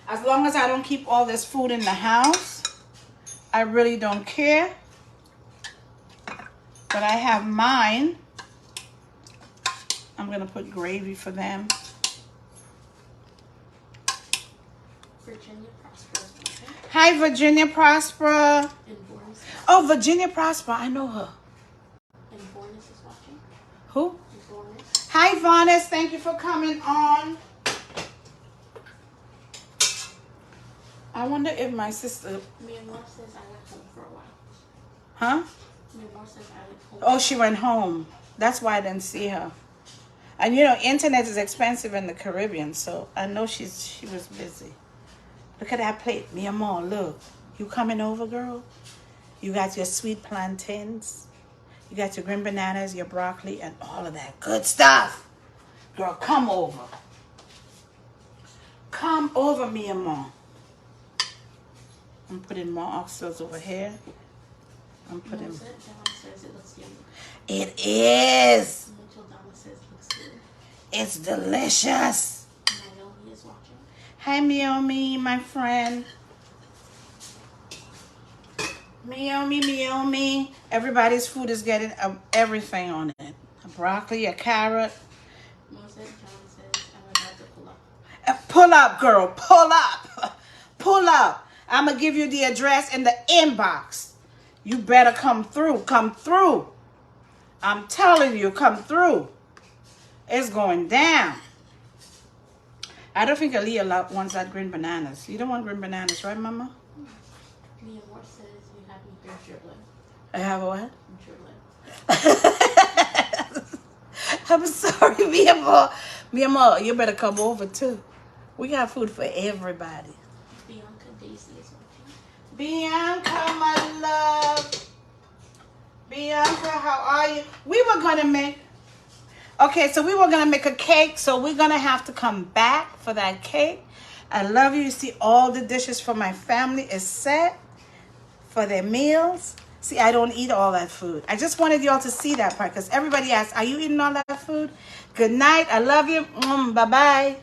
As long as I don't keep all this food in the house, I really don't care. But I have mine. I'm going to put gravy for them. Virginia Prosper is watching. Hi, Virginia Prosper. And Bornis. Oh, Virginia Prosper. I know her. And Bornis is watching. Who? And Bornis. Hi, Varnes. Thank you for coming on. I wonder if my sister... Mia Moore says I went home for a while. Huh? Mia Moore says I went home. Oh, she went home. That's why I didn't see her. And you know, internet is expensive in the Caribbean, so I know she was busy. Look at that plate, Mia Moore. Look, you coming over, girl? You got your sweet plantains, you got your green bananas, your broccoli, and all of that good stuff. Girl, come over. Come over, Mia Moore. I'm putting more oxtails over here. I'm putting. Donna says it looks yummy. It is. Mitchell Donna says it looks good. It's delicious. Naomi is watching. Hi, Miomi, my friend. Miomi. Everybody's food is getting everything on it. A broccoli, a carrot. John says I'm about to pull up. Pull up, girl. Pull up. Pull up. I'm going to give you the address in the inbox. You better come through. Come through. I'm telling you, come through. It's going down. I don't think Aaliyah wants that green bananas. You don't want green bananas, right, Mama? Mia Moore says you have me here dribbling. I have a what? Dribbling. I'm sorry, Mia Moore. Mia Moore, you better come over, too. We got food for everybody. Bianca Daisy is watching. Bianca, my love. Bianca, how are you? We were going to make... Okay, so we were going to make a cake, so we're going to have to come back for that cake. I love you. You see, all the dishes for my family is set for their meals. See, I don't eat all that food. I just wanted y'all to see that part because everybody asks, are you eating all that food? Good night. I love you. Bye-bye.